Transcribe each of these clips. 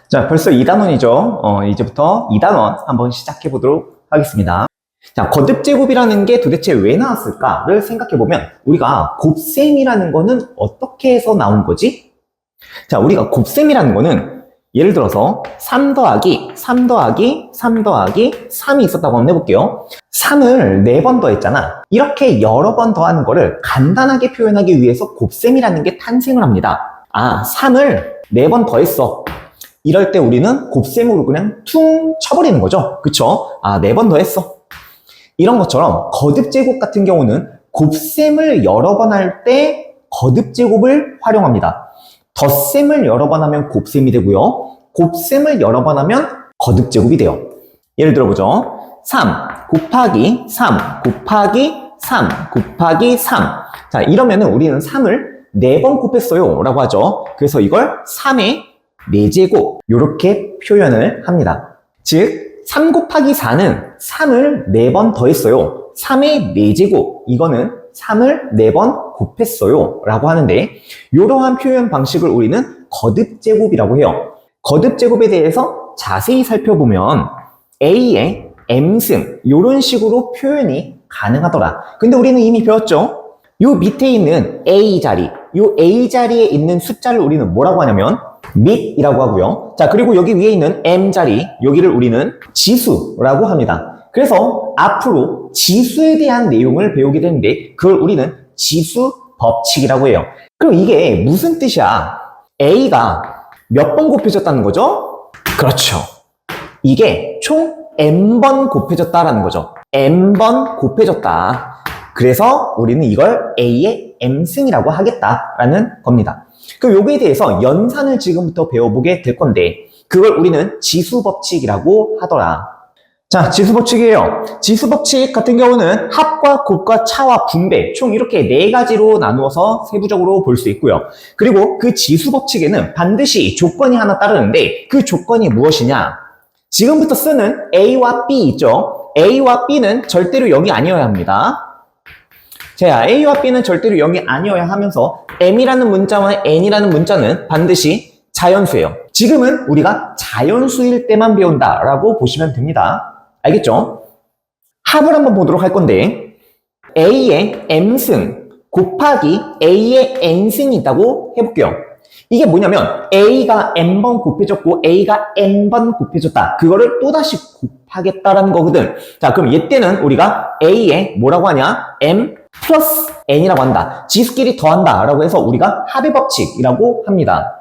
자, 벌써 2단원이죠. 이제부터 2단원 한번 시작해 보도록 하겠습니다. 자, 거듭제곱이라는 게 도대체 왜 나왔을까를 생각해 보면 우리가 곱셈이라는 거는 어떻게 해서 나온 거지? 자, 우리가 곱셈이라는 거는 예를 들어서 3 더하기 3 더하기 3 더하기 3이 있었다고 한번 해볼게요. 3을 4번 더했잖아. 이렇게 여러 번 더하는 거를 간단하게 표현하기 위해서 곱셈이라는 게 탄생을 합니다. 아, 3을 4번 더했어. 이럴 때 우리는 곱셈으로 그냥 퉁 쳐버리는 거죠. 그쵸? 아, 4번 더했어. 이런 것처럼 거듭제곱 같은 경우는 곱셈을 여러 번 할 때 거듭제곱을 활용합니다. 덧셈을 여러 번 하면 곱셈이 되고요. 곱셈을 여러 번 하면 거듭제곱이 돼요. 예를 들어보죠. 3 곱하기 3 곱하기 3 곱하기 3. 자, 이러면은 우리는 3을 4번 곱했어요 라고 하죠. 그래서 이걸 3의 4제곱 이렇게 표현을 합니다. 즉 3 곱하기 4는 3을 4번 더했어요. 3의 4제곱 이거는 3을 4번 곱했어요 라고 하는데 이러한 표현 방식을 우리는 거듭제곱이라고 해요. 거듭제곱에 대해서 자세히 살펴보면 A의 M승 이런 식으로 표현이 가능하더라. 근데 우리는 이미 배웠죠? 요 밑에 있는 A 자리, 요 A 자리에 있는 숫자를 우리는 뭐라고 하냐면 밑이라고 하고요. 자, 그리고 여기 위에 있는 M 자리, 여기를 우리는 지수라고 합니다. 그래서 앞으로 지수에 대한 내용을 배우게 되는데 그걸 우리는 지수 법칙이라고 해요. 그럼 이게 무슨 뜻이야? A가 몇 번 곱해졌다는 거죠? 그렇죠. 이게 총 N번 곱해졌다라는 거죠. N번 곱해졌다. 그래서 우리는 이걸 A의 M승이라고 하겠다라는 겁니다. 그럼 여기에 대해서 연산을 지금부터 배워보게 될 건데 그걸 우리는 지수법칙이라고 하더라. 자, 지수법칙이에요. 지수법칙 같은 경우는 합과 곱과 차와 분배 총 이렇게 4가지로 나누어서 세부적으로 볼 수 있고요. 그리고 그 지수법칙에는 반드시 조건이 하나 따르는데 그 조건이 무엇이냐? 지금부터 쓰는 A와 B 있죠? A와 B는 절대로 0이 아니어야 합니다. 자, A와 B는 절대로 0이 아니어야 하면서 M이라는 문자와 N이라는 문자는 반드시 자연수예요. 지금은 우리가 자연수일 때만 배운다라고 보시면 됩니다. 알겠죠? 합을 한번 보도록 할 건데 A의 M승 곱하기 A의 N승이 있다고 해볼게요. 이게 뭐냐면 A가 N번 곱해졌고 A가 N번 곱해졌다. 그거를 또다시 곱하겠다라는 거거든. 자, 그럼 이때는 우리가 A에 뭐라고 하냐? M 플러스 N이라고 한다. 지수끼리 더한다 라고 해서 우리가 합의 법칙이라고 합니다.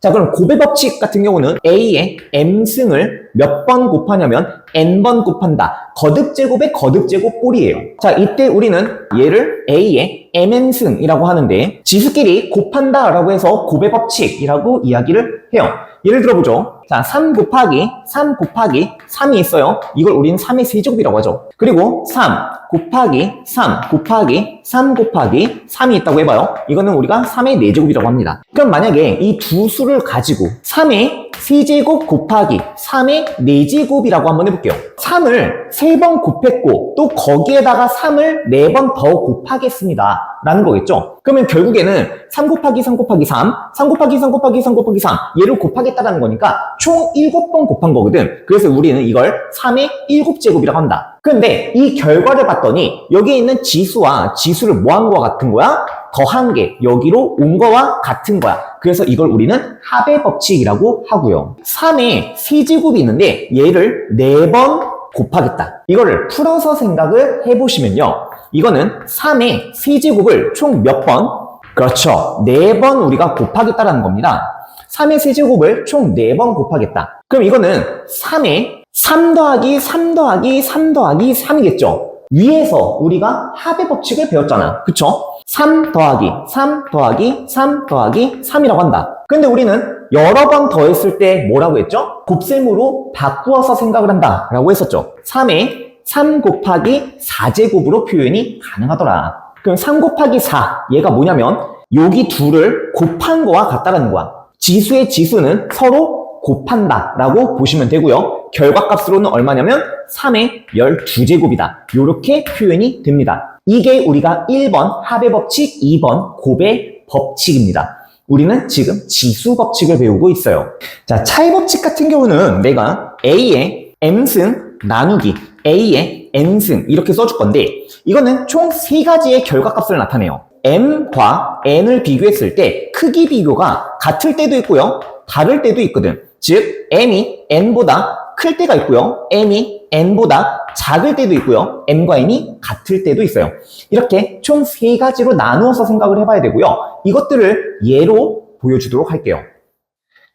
자, 그럼 곱의 법칙 같은 경우는 A의 M승을 몇 번 곱하냐면 N번 곱한다. 거듭제곱의 거듭제곱 꼴이에요. 자, 이때 우리는 얘를 A의 MN승이라고 하는데 지수끼리 곱한다 라고 해서 곱의 법칙이라고 이야기를 해요. 예를 들어보죠. 자, 3 곱하기 3 곱하기 3이 있어요. 이걸 우리는 3의 세제곱이라고 하죠. 그리고 3 곱하기 3 곱하기 3 곱하기 3이 있다고 해봐요. 이거는 우리가 3의 4제곱이라고 합니다. 그럼 만약에 이 두 수를 가지고 3의 세제곱 곱하기 3의 4제곱이라고 한번 해볼게요. 3을 3번 곱했고 또 거기에다가 3을 4번 더 곱하겠습니다 라는 거겠죠. 그러면 결국에는 3 곱하기 3 곱하기 3 3 곱하기 3 곱하기 3 곱하기 3 얘를 곱하겠다라는 거니까 총 7번 곱한 거거든. 그래서 우리는 이걸 3의 7제곱이라고 한다. 근데 이 결과를 봤더니 여기에 있는 지수와 지수를 뭐 한 거와 같은 거야? 더한 게 여기로 온 거와 같은 거야. 그래서 이걸 우리는 합의 법칙이라고 하고요. 3의 세제곱이 있는데 얘를 4번 곱하겠다. 이거를 풀어서 생각을 해보시면요. 이거는 3의 세제곱을 총 몇 번? 그렇죠. 4번 우리가 곱하겠다라는 겁니다. 3의 세제곱을 총 4번 곱하겠다. 그럼 이거는 3의 3 더하기 3 더하기 3 더하기 3이겠죠. 위에서 우리가 합의 법칙을 배웠잖아. 그쵸? 3 더하기 3 더하기 3 더하기 3이라고 한다. 근데 우리는 여러 번 더했을 때 뭐라고 했죠? 곱셈으로 바꾸어서 생각을 한다 라고 했었죠. 3에 3 곱하기 4제곱으로 표현이 가능하더라. 그럼 3 곱하기 4 얘가 뭐냐면 여기 둘을 곱한 거와 같다라는 거야. 지수의 지수는 서로 곱한다 라고 보시면 되고요. 결과값으로는 얼마냐면 3의 12제곱이다. 이렇게 표현이 됩니다. 이게 우리가 1번 합의 법칙, 2번 곱의 법칙입니다. 우리는 지금 지수 법칙을 배우고 있어요. 자, 차이 법칙 같은 경우는 내가 A의 M승 나누기 A의 N승 이렇게 써줄 건데 이거는 총 3가지의 결과값을 나타내요. M과 N을 비교했을 때 크기 비교가 같을 때도 있고요. 다를 때도 있거든. 즉 M이 N보다 클 때가 있고요. M이 N보다 작을 때도 있고요. M과 N이 같을 때도 있어요. 이렇게 총 3가지로 나누어서 생각을 해봐야 되고요. 이것들을 예로 보여주도록 할게요.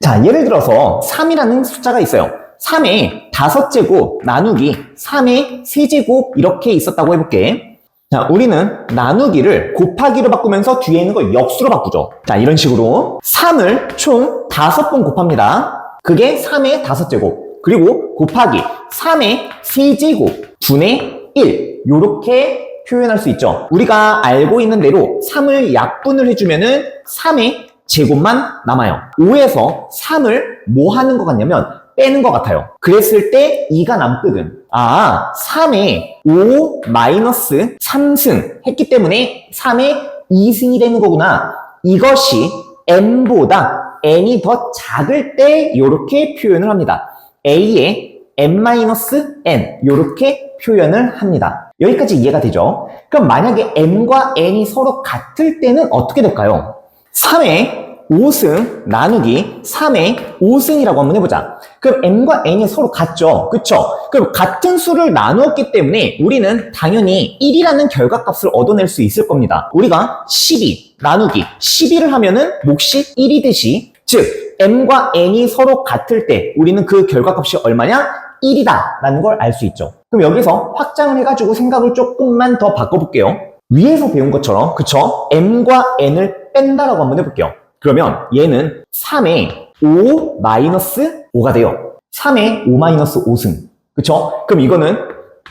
자, 예를 들어서 3이라는 숫자가 있어요. 3의 5제곱 나누기 3의 3제곱 이렇게 있었다고 해볼게. 자, 우리는 나누기를 곱하기로 바꾸면서 뒤에 있는 걸 역수로 바꾸죠. 자, 이런 식으로 3을 총 5번 곱합니다. 그게 3의 5제곱. 그리고 곱하기 3의 3제곱 분의 1 요렇게 표현할 수 있죠. 우리가 알고 있는 대로 3을 약분을 해주면은 3의 제곱만 남아요. 5에서 3을 뭐 하는 것 같냐면 빼는 것 같아요. 그랬을 때 2가 남거든. 아, 3에 5 마이너스 3승 했기 때문에 3의 2승이 되는 거구나. 이것이 n보다 n이 더 작을 때 이렇게 표현을 합니다. a의 n-n 이렇게 표현을 합니다. 여기까지 이해가 되죠? 그럼 만약에 m과 n이 서로 같을 때는 어떻게 될까요? 3의 5승 나누기 3의 5승이라고 한번 해보자. 그럼 m과 n이 서로 같죠? 그쵸? 그럼 같은 수를 나누었기 때문에 우리는 당연히 1이라는 결과값을 얻어낼 수 있을 겁니다. 우리가 12 나누기 12를 하면은 몫이 1이듯이 즉 m과 n이 서로 같을 때 우리는 그 결과값이 얼마냐? 1이다 라는 걸 알 수 있죠. 그럼 여기서 확장을 해가지고 생각을 조금만 더 바꿔볼게요. 위에서 배운 것처럼 그쵸? m과 n을 뺀다라고 한번 해볼게요. 그러면 얘는 3의 5 마이너스 5가 돼요. 3의 5 마이너스 5승. 그쵸? 그럼 이거는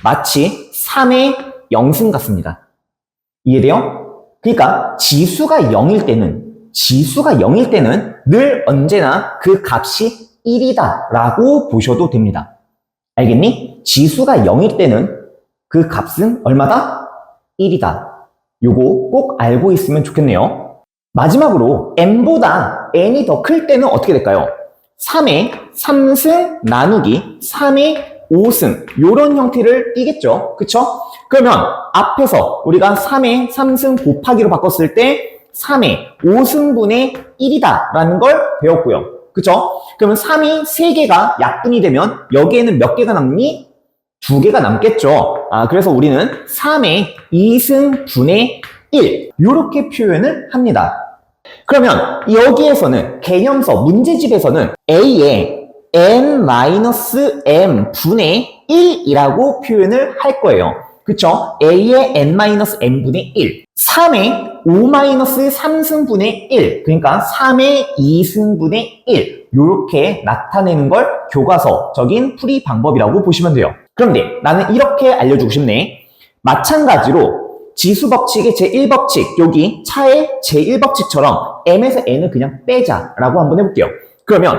마치 3의 0승 같습니다. 이해돼요? 그러니까 지수가 0일 때는 늘 언제나 그 값이 1이다 라고 보셔도 됩니다. 알겠니? 지수가 0일 때는 그 값은 얼마다? 1이다. 요거 꼭 알고 있으면 좋겠네요. 마지막으로 m보다 n이 더 클 때는 어떻게 될까요? 3의 3승 나누기 3의 5승 요런 형태를 띠겠죠. 그쵸? 그러면 앞에서 우리가 3의 3승 곱하기로 바꿨을 때 3의 5승분의 1이다 라는 걸 배웠고요. 그쵸? 그러면 3이 3개가 약분이 되면 여기에는 몇 개가 남니? 2개가 남겠죠. 그래서 우리는 3의 2승분의 1 이렇게 표현을 합니다. 그러면 여기에서는 개념서 문제집에서는 a의 n-m 분의 1이라고 표현을 할 거예요. 그쵸? a의 n-m분의 1 3의 5-3승분의 1 그러니까 3의 2승분의 1 이렇게 나타내는 걸 교과서적인 풀이 방법이라고 보시면 돼요. 그런데 나는 이렇게 알려주고 싶네. 마찬가지로 지수법칙의 제1법칙, 여기 차의 제1법칙처럼 m에서 n을 그냥 빼자라고 한번 해볼게요. 그러면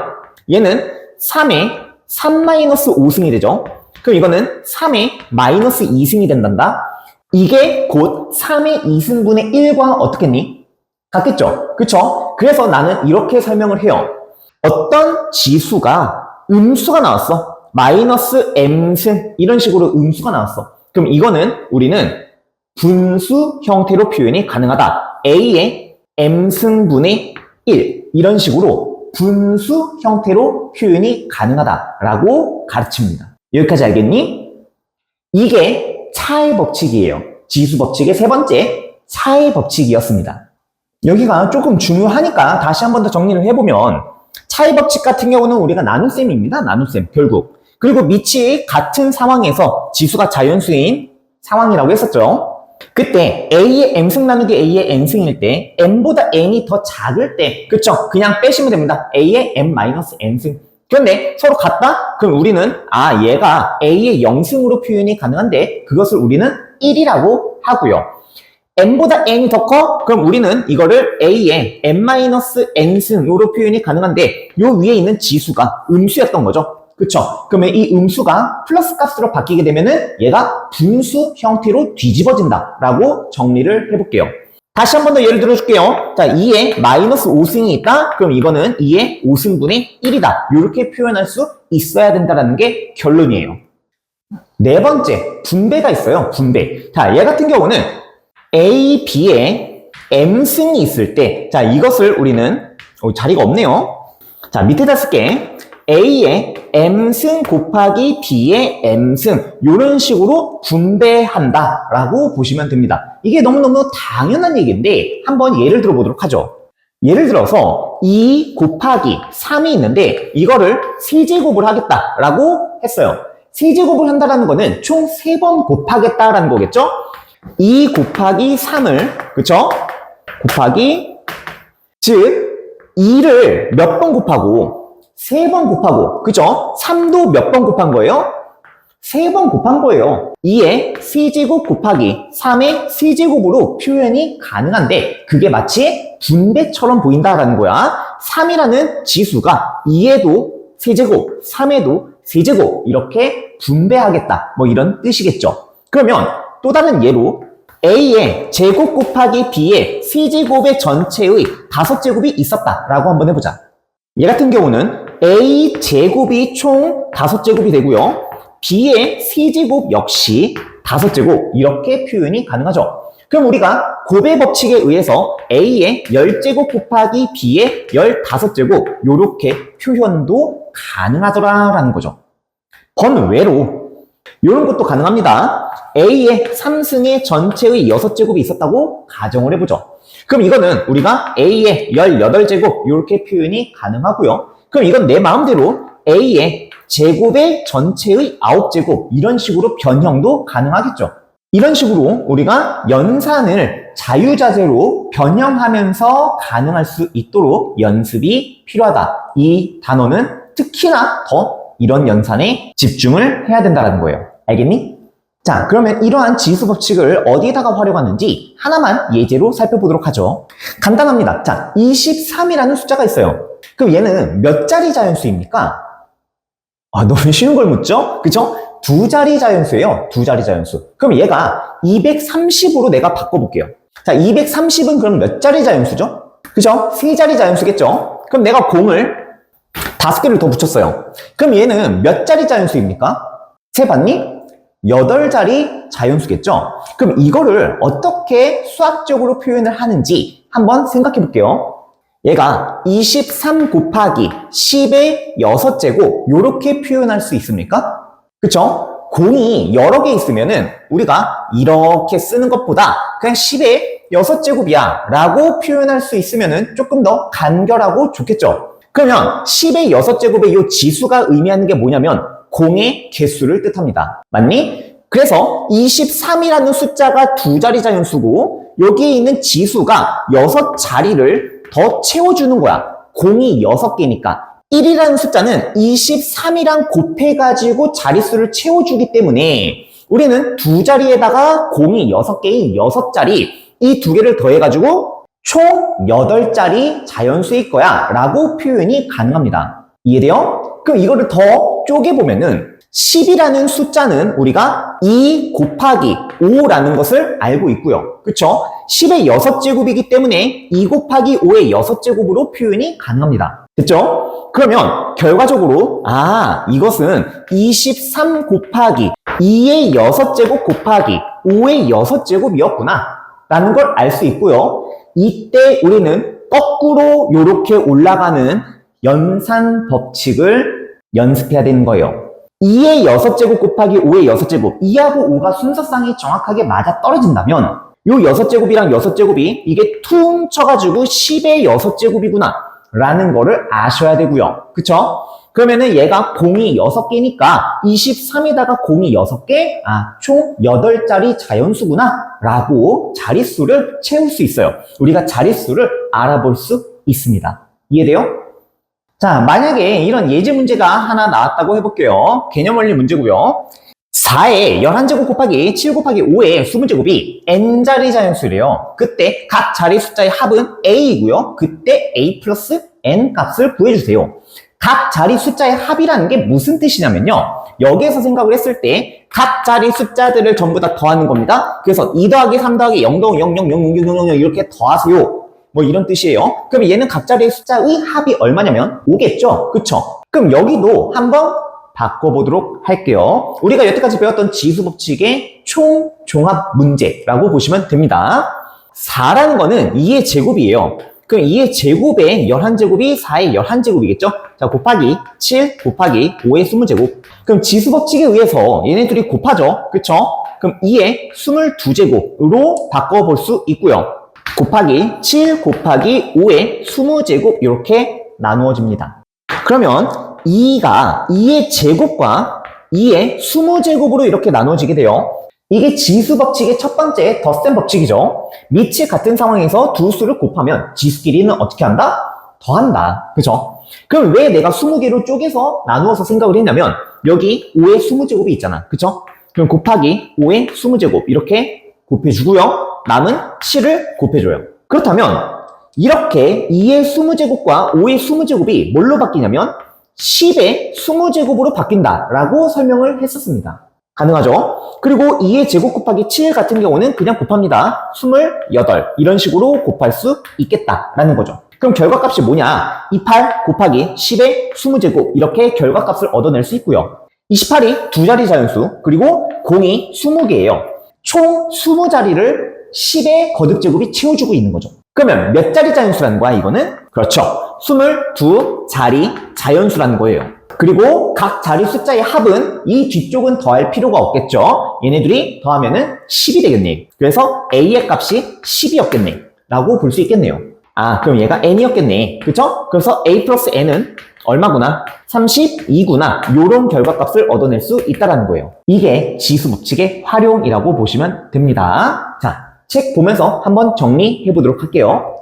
얘는 3의 3-5승이 되죠. 그럼 이거는 3의 마이너스 2승이 된단다. 이게 곧 3의 2승분의 1과 어떻겠니? 같겠죠? 그쵸? 그래서 나는 이렇게 설명을 해요. 어떤 지수가 음수가 나왔어. 마이너스 m승 이런 식으로 음수가 나왔어. 그럼 이거는 우리는 분수 형태로 표현이 가능하다. a의 m승분의 1 이런 식으로 분수 형태로 표현이 가능하다라고 가르칩니다. 여기까지 알겠니? 이게 차의 법칙이에요. 지수 법칙의 세 번째 차의 법칙이었습니다. 여기가 조금 중요하니까 다시 한 번 더 정리를 해보면 차의 법칙 같은 경우는 우리가 나눗셈입니다. 나눗셈 결국. 그리고 밑이 같은 상황에서 지수가 자연수인 상황이라고 했었죠. 그때 a의 m승 나누기 a의 n승일 때 m보다 n이 더 작을 때 그쵸? 그냥 빼시면 됩니다. a의 m-n승. 그런데 서로 같다? 그럼 우리는 얘가 a의 0승으로 표현이 가능한데 그것을 우리는 1이라고 하고요. m보다 n이 더 커? 그럼 우리는 이거를 a의 m-n승으로 표현이 가능한데 요 위에 있는 지수가 음수였던 거죠. 그쵸? 그러면 이 음수가 플러스 값으로 바뀌게 되면은 얘가 분수 형태로 뒤집어진다 라고 정리를 해볼게요. 다시 한 번 더 예를 들어줄게요. 자, 2에 마이너스 5승이 있다? 그럼 이거는 2의 5승분의 1이다. 이렇게 표현할 수 있어야 된다는 게 결론이에요. 네 번째, 분배가 있어요. 분배. 자, 얘 같은 경우는 A, B에 M승이 있을 때, 자, 이것을 우리는, 자리가 없네요. 자, 밑에다 쓸게. A의 M승 곱하기 B의 M승 이런 식으로 분배한다 라고 보시면 됩니다. 이게 너무너무 당연한 얘기인데 한번 예를 들어보도록 하죠. 예를 들어서 2 곱하기 3이 있는데 이거를 세제곱을 하겠다 라고 했어요. 세제곱을 한다는 거는 총 3번 곱하겠다라는 거겠죠? 2 곱하기 3을 그쵸? 곱하기 즉 2를 몇 번 곱하고 3번 곱하고, 그죠? 3도 몇 번 곱한 거예요? 3번 곱한 거예요. 2의 세제곱 곱하기 3의 세제곱으로 표현이 가능한데 그게 마치 분배처럼 보인다라는 거야. 3이라는 지수가 2에도 세제곱, 3에도 세제곱 이렇게 분배하겠다. 뭐 이런 뜻이겠죠. 그러면 또 다른 예로 A의 제곱 곱하기 B의 세제곱의 전체의 5제곱이 있었다라고 한번 해보자. 얘 같은 경우는 A 제곱이 총 5제곱이 되고요. B의 세제곱 역시 5제곱 이렇게 표현이 가능하죠. 그럼 우리가 곱의 법칙에 의해서 A의 10제곱 곱하기 B의 15제곱 이렇게 표현도 가능하더라라는 거죠. 번외로 이런 것도 가능합니다. A의 3승의 전체의 6제곱이 있었다고 가정을 해보죠. 그럼 이거는 우리가 A의 18제곱 이렇게 표현이 가능하고요. 그럼 이건 내 마음대로 A의 제곱의 전체의 9제곱 이런 식으로 변형도 가능하겠죠. 이런 식으로 우리가 연산을 자유자재로 변형하면서 가능할 수 있도록 연습이 필요하다. 이 단어는 특히나 더 이런 연산에 집중을 해야 된다는 거예요. 알겠니? 자, 그러면 이러한 지수 법칙을 어디에다가 활용하는지 하나만 예제로 살펴보도록 하죠. 간단합니다. 자, 23이라는 숫자가 있어요. 그럼 얘는 몇 자리 자연수입니까? 너무 쉬운 걸 묻죠? 그쵸? 2자리 자연수예요. 2자리 자연수. 그럼 얘가 230으로 내가 바꿔볼게요. 자, 230은 그럼 몇 자리 자연수죠? 그죠? 3자리 자연수겠죠? 그럼 내가 공을 5개를 더 붙였어요. 그럼 얘는 몇 자리 자연수입니까? 세봤니? 8자리 자연수겠죠? 그럼 이거를 어떻게 수학적으로 표현을 하는지 한번 생각해 볼게요. 얘가 23 곱하기 10의 6제곱 이렇게 표현할 수 있습니까? 그쵸? 공이 여러 개 있으면은 우리가 이렇게 쓰는 것보다 그냥 10의 6제곱이야 라고 표현할 수 있으면은 조금 더 간결하고 좋겠죠? 그러면 10의 6제곱의 이 지수가 의미하는 게 뭐냐면 공의 개수를 뜻합니다. 맞니? 그래서 23이라는 숫자가 2자리 자연수고 여기에 있는 지수가 6자리를 더 채워주는 거야. 공이 6개니까. 1이라는 숫자는 23이랑 곱해가지고 자릿수를 채워주기 때문에 우리는 2자리에다가 공이 6개인 6자리 이 2개를 더해가지고 총 8자리 자연수일 거야 라고 표현이 가능합니다. 이해돼요? 그럼 이거를 더 쪼개보면은 10이라는 숫자는 우리가 2 곱하기 5라는 것을 알고 있고요. 그쵸? 10의 6제곱이기 때문에 2 곱하기 5의 6제곱으로 표현이 가능합니다. 됐죠? 그러면 결과적으로 이것은 23 곱하기 2의 6제곱 곱하기 5의 6제곱이었구나 라는 걸 알 수 있고요. 이때 우리는 거꾸로 이렇게 올라가는 연산 법칙을 연습해야 되는 거예요. 2의 6제곱 곱하기 5의 6제곱 2하고 5가 순서상이 정확하게 맞아 떨어진다면 요 6제곱이랑 6제곱이 이게 퉁 쳐가지고 10의 6제곱이구나 라는 거를 아셔야 되고요. 그쵸? 그러면은 얘가 공이 6개니까 23에다가 공이 6개? 총 8자리 자연수구나 라고 자릿수를 채울 수 있어요. 우리가 자릿수를 알아볼 수 있습니다. 이해돼요? 자, 만약에 이런 예제 문제가 하나 나왔다고 해볼게요. 개념 원리 문제고요. 4의 11제곱 곱하기 7 곱하기 5의 수분제곱이 n자리 자연수래요. 그때 각 자리 숫자의 합은 a이고요. 그때 a 플러스 n 값을 구해주세요. 각 자리 숫자의 합이라는 게 무슨 뜻이냐면요. 여기에서 생각을 했을 때 각자리 숫자들을 전부 다 더하는 겁니다. 그래서 2 더하기 3 더하기 0 더하기 0 0 0 0 0 0 0 이렇게 더하세요. 뭐 이런 뜻이에요. 그럼 얘는 각자리의 숫자의 합이 얼마냐면 5겠죠? 그쵸? 그럼 여기도 한번 바꿔보도록 할게요. 우리가 여태까지 배웠던 지수법칙의 총종합 문제라고 보시면 됩니다. 4라는 거는 2의 제곱이에요. 그럼 2의 제곱에 11제곱이 4의 11제곱이겠죠? 자, 곱하기 7 곱하기 5의 20제곱. 그럼 지수법칙에 의해서 얘네들이 곱하죠? 그쵸? 그럼 2의 22제곱으로 바꿔볼 수 있고요. 곱하기 7 곱하기 5의 20제곱 이렇게 나누어집니다. 그러면 2가 2의 제곱과 2의 20제곱으로 이렇게 나눠지게 돼요. 이게 지수법칙의 첫 번째 덧셈 법칙이죠. 밑이 같은 상황에서 두 수를 곱하면 지수끼리는 어떻게 한다? 더한다. 그죠? 그럼 왜 내가 20개로 쪼개서 나누어서 생각을 했냐면 여기 5의 20제곱이 있잖아. 그죠? 그럼 곱하기 5의 20제곱 이렇게 곱해주고요. 남은 7을 곱해줘요. 그렇다면 이렇게 2의 20제곱과 5의 20제곱이 뭘로 바뀌냐면 10의 20제곱으로 바뀐다라고 설명을 했었습니다. 가능하죠? 그리고 2의 제곱 곱하기 7 같은 경우는 그냥 곱합니다. 28 이런 식으로 곱할 수 있겠다라는 거죠. 그럼 결과값이 뭐냐? 28 곱하기 10의 20제곱 이렇게 결과값을 얻어낼 수 있고요. 28이 두 자리 자연수 그리고 0이 20개예요. 총 20자리를 10의 거듭제곱이 채워주고 있는 거죠. 그러면 몇 자리 자연수라는 거야 이거는? 그렇죠. 22자리 자연수라는 거예요. 그리고 각 자리 숫자의 합은 이 뒤쪽은 더할 필요가 없겠죠. 얘네들이 더하면은 10이 되겠네. 그래서 A의 값이 10이었겠네. 라고 볼 수 있겠네요. 아, 그럼 얘가 N이었겠네. 그쵸? 그래서 A 플러스 N은 얼마구나? 32구나. 요런 결과값을 얻어낼 수 있다는 거예요. 이게 지수법칙의 활용이라고 보시면 됩니다. 자, 책 보면서 한번 정리해 보도록 할게요.